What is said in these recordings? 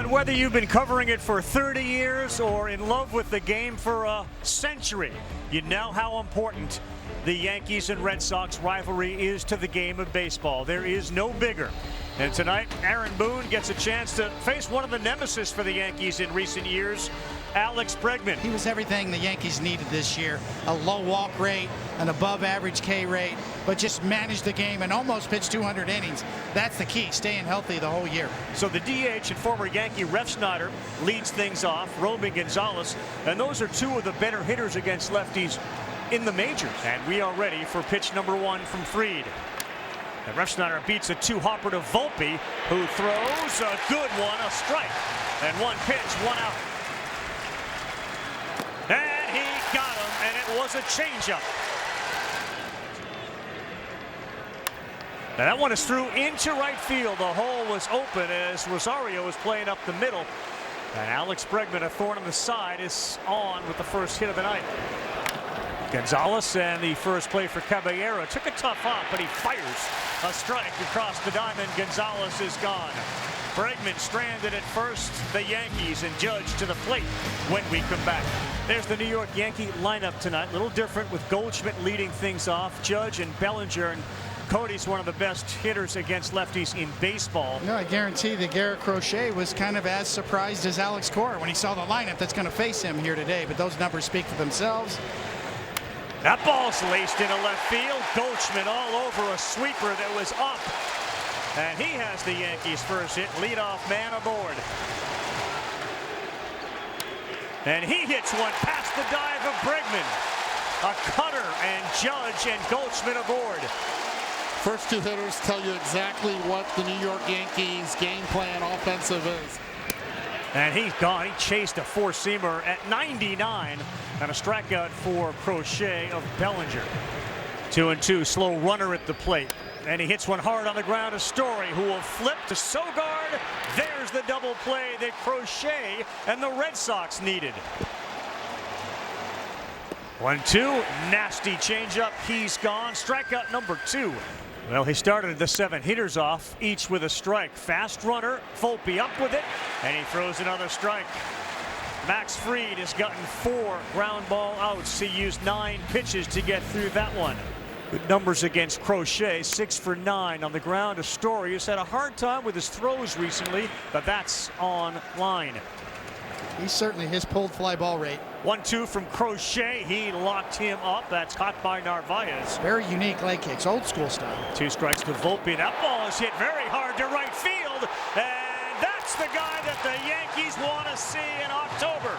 And whether you've been covering it for 30 years or in love with the game for a century, you know how important the Yankees and Red Sox rivalry is to the game of baseball. There is no bigger. And tonight, Aaron Boone gets a chance to face one of the nemesis for the Yankees in recent years, Alex Bregman. He was everything the Yankees needed this year. A low walk rate, an above average K rate, but just managed the game and almost pitched 200 innings. That's the key, staying healthy the whole year. So the DH and former Yankee Refsnyder leads things off, Romy Gonzalez, and those are two of the better hitters against lefties in the majors. And we are ready for pitch number one from Fried. And Refsnyder beats a two-hopper to Volpe, who throws a good one, a strike. And one pitch, one out. And he got him, and it was a changeup. Now that one is through into right field. The hole was open as Rosario was playing up the middle. And Alex Bregman, a thorn in the side, is on with the first hit of the night. Gonzalez and the first play for Caballero. Took a tough hop, but he fires a strike across the diamond. Gonzalez is gone. Bregman stranded at first. The Yankees and Judge to the plate when we come back. There's the New York Yankee lineup tonight. A little different with Goldschmidt leading things off. Judge and Bellinger, and Cody's one of the best hitters against lefties in baseball. No, I guarantee that Garrett Crochet was kind of as surprised as Alex Cora when he saw the lineup that's going to face him here today. But those numbers speak for themselves. That ball's laced into left field. Goldschmidt all over a sweeper that was up. And he has the Yankees' first hit. Leadoff man aboard. And he hits one past the dive of Bregman. A cutter, and Judge and Goldschmidt aboard. First two hitters tell you exactly what the New York Yankees game plan offensive is. And he's gone. He chased a four-seamer at 99, and a strikeout for Crochet of Bellinger. 2-2, slow runner at the plate. And he hits one hard on the ground to Story, who will flip to Sogard. There's the double play that Crochet and the Red Sox needed. 1-2, nasty changeup. He's gone. Strikeout number 2. Well, he started the 7 hitters off, each with a strike. Fast runner, Volpe up with it, and he throws another strike. Max Fried has gotten 4 ground ball outs. He used 9 pitches to get through that one. Good numbers against Crochet, 6 for 9 on the ground. A Story who's had a hard time with his throws recently, but that's on line. He's certainly his pulled fly ball rate. 1-2 from Crochet. He locked him up. That's caught by Narvaez. Very unique leg kicks, old school style. 2 strikes to Volpe. That ball is hit very hard to right field. And that's the guy that the Yankees want to see in October.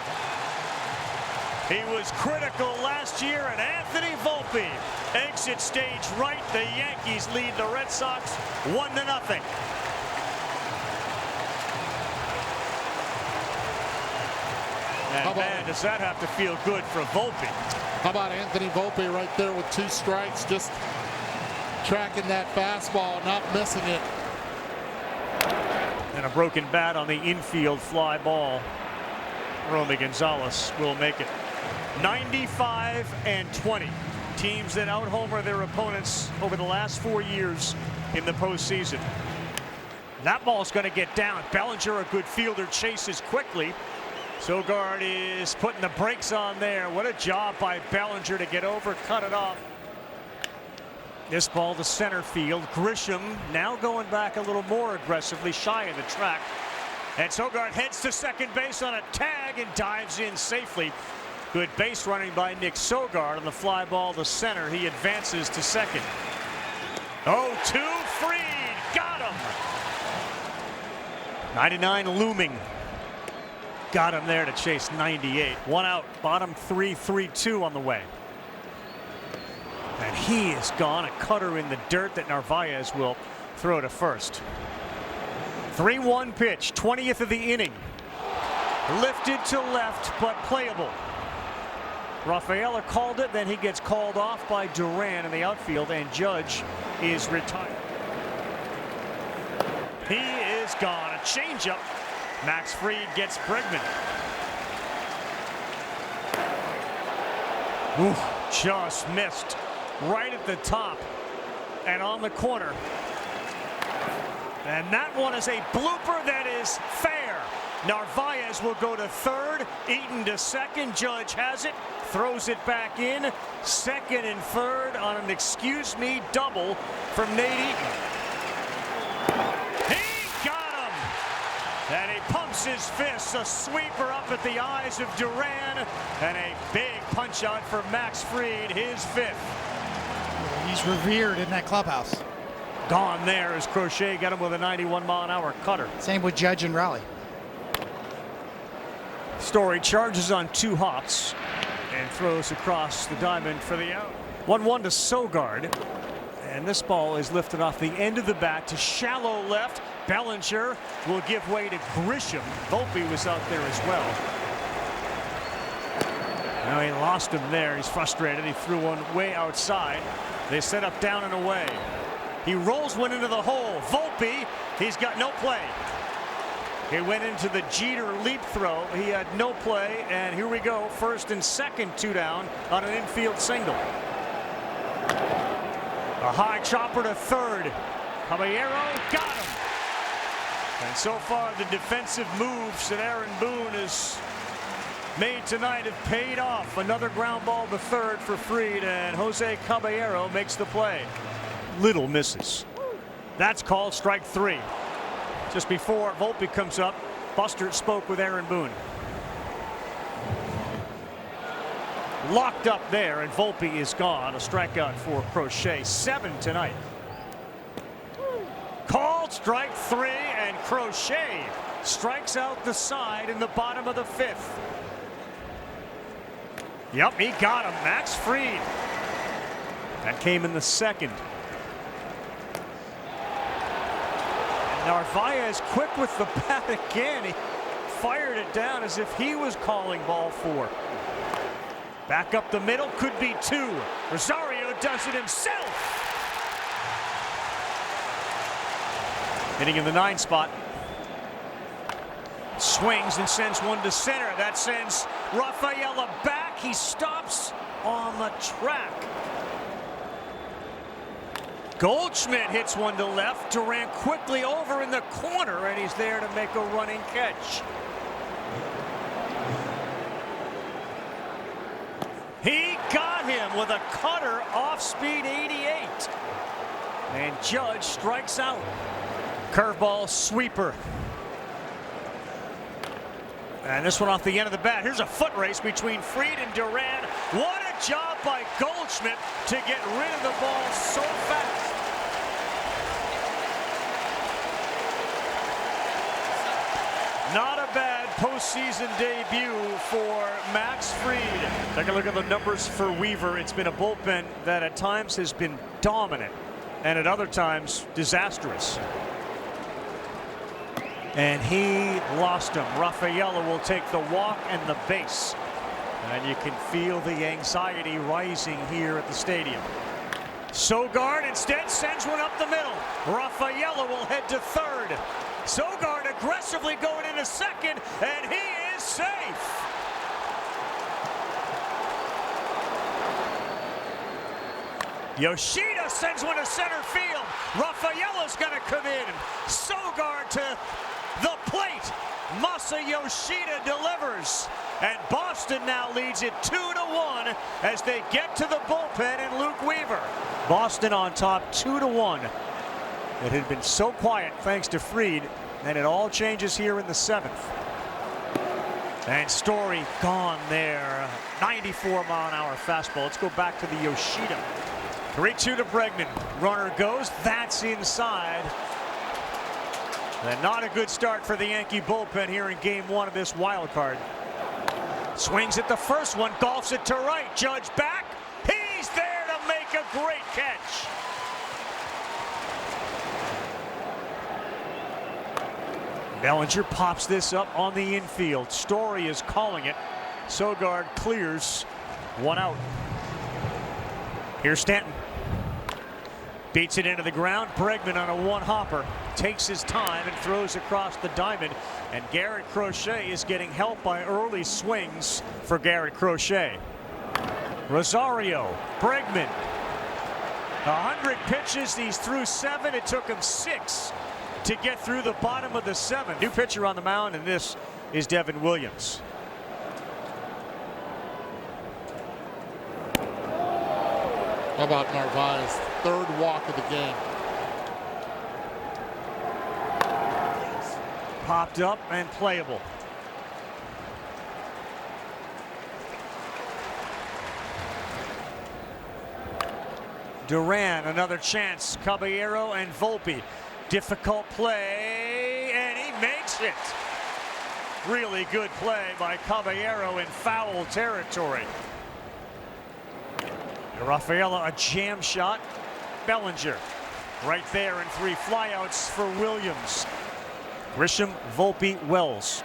He was critical last year, and Anthony Volpe exits stage right. The Yankees lead the Red Sox 1-0. And man, does that have to feel good for Volpe. How about Anthony Volpe right there with 2 strikes, just tracking that fastball, not missing it. And a broken bat on the infield fly ball. Romy Gonzalez will make it. 95-20. Teams that out-homer their opponents over the last 4 years in the postseason. That ball's going to get down. Bellinger, a good fielder, chases quickly. Sogard is putting the brakes on there. What a job by Bellinger to get over, cut it off. This ball to center field. Grisham now going back a little more aggressively, shy of the track. And Sogard heads to second base on a tag and dives in safely. Good base running by Nick Sogard on the fly ball to center. He advances to second. 0-2, Fried, got him. 99 looming. Got him there to chase 98. 1 out, bottom 3, 3-2 on the way. And he is gone. A cutter in the dirt that Narvaez will throw to first. 3-1 pitch, 20th of the inning. Lifted to left, but playable. Rafaela called it, then he gets called off by Duran in the outfield, and Judge is retired. He is gone. A changeup. Max Fried gets Bregman. Just missed right at the top and on the corner. And that one is a blooper that is fair. Narvaez will go to third. Eaton to second. Judge has it. Throws it back in. Second and third on an excuse me double from Nate Eaton. He got him! And he pumps his fist. A sweeper up at the eyes of Duran. And a big punch out for Max Fried, his fifth. He's revered in that clubhouse. Gone there as Crochet got him with a 91-mile-an-hour cutter. Same with Judge and Raleigh. Story charges on 2 hops and throws across the diamond for the out. 1-1 to Sogard. And this ball is lifted off the end of the bat to shallow left. Bellinger will give way to Grisham. Volpe was out there as well. Now he lost him there. He's frustrated. He threw one way outside. They set up down and away. He rolls one into the hole. Volpe, he's got no play. He went into the Jeter leap throw. He had no play, and here we go. First and second, 2 down on an infield single. A high chopper to third. Caballero got him. And so far, the defensive moves that Aaron Boone has made tonight have paid off. Another ground ball to third for Fried, and Jose Caballero makes the play. Little misses. That's called strike 3. Just before Volpe comes up, Buster spoke with Aaron Boone. Locked up there, and Volpe is gone. A strikeout for Crochet. 7 tonight. Called strike 3, and Crochet strikes out the side in the bottom of the 5th. Yep, he got him. Max Fried. That came in the 2nd. And Narvaez quick with the bat again. He fired it down as if he was calling ball 4. Back up the middle, could be 2. Rosario does it himself. Hitting in the 9 spot. Swings and sends one to center. That sends Rafaela back. He stops on the track. Goldschmidt hits one to left. Duran quickly over in the corner, and he's there to make a running catch. He got him with a cutter off speed 88. And Judge strikes out. Curveball sweeper. And this one off the end of the bat. Here's a foot race between Fried and Duran. What a job by Goldschmidt to get rid of the ball so fast. Not a bad postseason debut for Max Fried. Take a look at the numbers for Weaver. It's been a bullpen that at times has been dominant and at other times disastrous. And he lost him. Rafaela will take the walk and the base. And you can feel the anxiety rising here at the stadium. Sogard instead sends one up the middle. Rafaela will head to third. Sogard aggressively going into second, and he is safe. Yoshida sends one to center field. Rafaela's going to come in. Sogard to the plate. Masa Yoshida delivers. And Boston now leads it 2-1 as they get to the bullpen and Luke Weaver. Boston on top 2-1. It had been so quiet thanks to Fried, and it all changes here in the 7th. And Story gone there. 94-mile-an-hour fastball. Let's go back to the Yoshida. 3-2 to Bregman. Runner goes. That's inside. And not a good start for the Yankee bullpen here in game 1 of this wild card. Swings at the first one, golfs it to right. Judge back. He's there to make a great catch. Bellinger pops this up on the infield. Story is calling it. Sogard clears. 1 out. Here's Stanton. Beats it into the ground. Bregman on a 1-hopper. Takes his time and throws across the diamond. And Garrett Crochet is getting help by early swings for Garrett Crochet. Rosario. Bregman. 100 pitches. He's through 7. It took him 6 to get through the bottom of the 7th. New pitcher on the mound, and this is Devin Williams. How about Narvaez? Third walk of the game. Popped up and playable. Duran, another chance. Caballero and Volpe. Difficult play, and he makes it. Really good play by Caballero in foul territory. Rafaela, a jam shot. Bellinger right there, and 3 flyouts for Williams. Grisham, Volpe, Wells.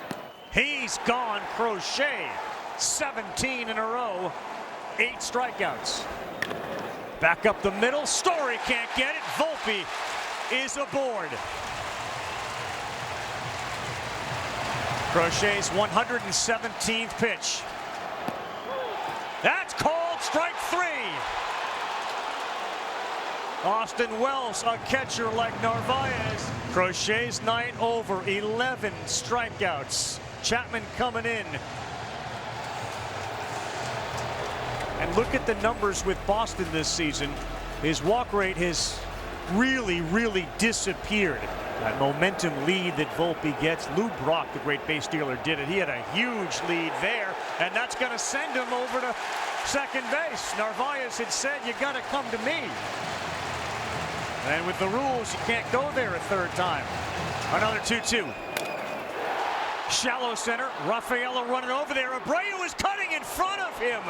He's gone. Crochet, 17 in a row, 8 strikeouts. Back up the middle. Story can't get it. Volpe is aboard. Crochet's 117th pitch. That's called strike 3. Austin Wells, a catcher like Narvaez. Crochet's night over. 11 strikeouts. Chapman coming in. And look at the numbers with Boston this season. His walk rate has really disappeared. That momentum lead that Volpe gets. Lou Brock, the great base dealer, did it. He had a huge lead there, and that's going to send him over to second base. Narvaez had said, you got to come to me. And with the rules, you can't go there a third time. Another 2-2. Shallow center. Rafaela running over there. Brayan was cutting in front of him.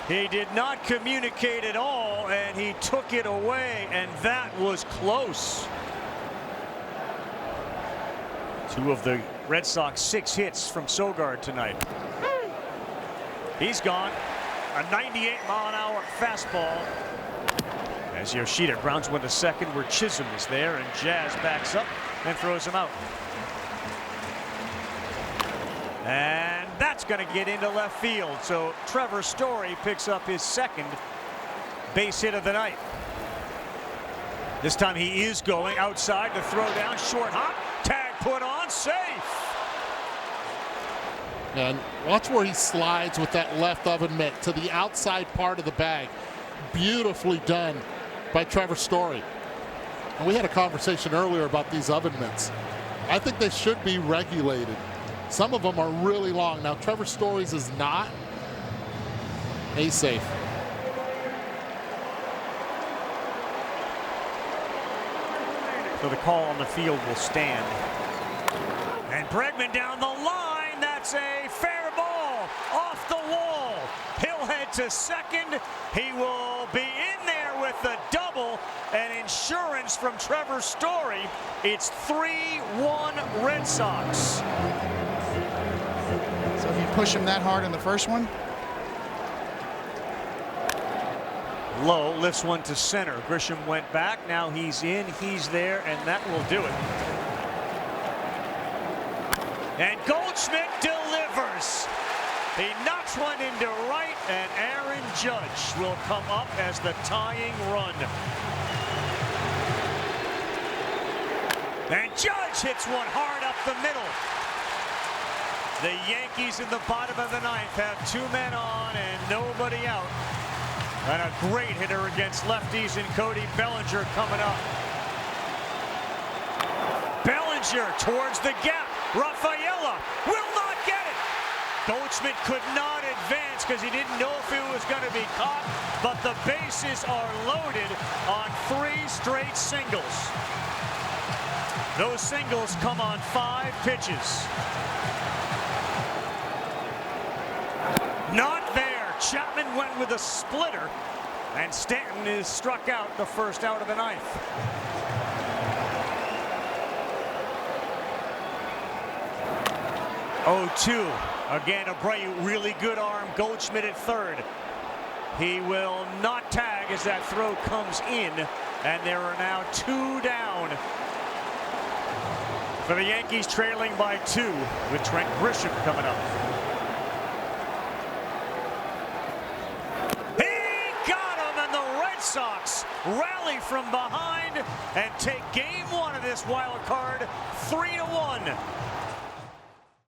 He did not communicate at all, and he took it away, and that was close. 2 of the Red Sox 6 hits from Sogard tonight. He's gone. A 98-mile-an-hour fastball. As Yoshida grounds one to second, where Chisholm is there, and Jazz backs up and throws him out. And that's going to get into left field. So Trevor Story picks up his 2nd base hit of the night. This time he is going outside to throw down. Short hop. Tag put on. Safe. And watch where he slides with that left oven mitt to the outside part of the bag. Beautifully done by Trevor Story. And we had a conversation earlier about these oven mitts. I think they should be regulated. Some of them are really long. Now, Trevor Story's is not. He's safe. So the call on the field will stand. And Bregman down the line. That's a fair ball off the wall. He'll head to second. He will be in there with the double, and insurance from Trevor Story. It's 3-1 Red Sox. So if you push him that hard in the first one. Low lifts one to center. Grisham went back. Now he's in. He's there, and that will do it. And Goldschmidt delivers. He knocks one into right, and Aaron Judge will come up as the tying run. And Judge hits one hard up the middle. The Yankees in the bottom of the 9th have 2 men on and nobody out. And a great hitter against lefties in Cody Bellinger coming up. Bellinger towards the gap. Rafaela will not get it. Goldschmidt could not advance because he didn't know if it was going to be caught, but the bases are loaded on 3 straight singles. Those singles come on 5 pitches. Not there. Chapman went with a splitter, and Stanton is struck out the first out of the 9th. Oh, 2. Again, a Brayan, really good arm. Goldschmidt at third. He will not tag as that throw comes in, and there are now 2 down for the Yankees, trailing by 2 with Trent Grisham coming up. Sox rally from behind and take game 1 of this wild card 3-1.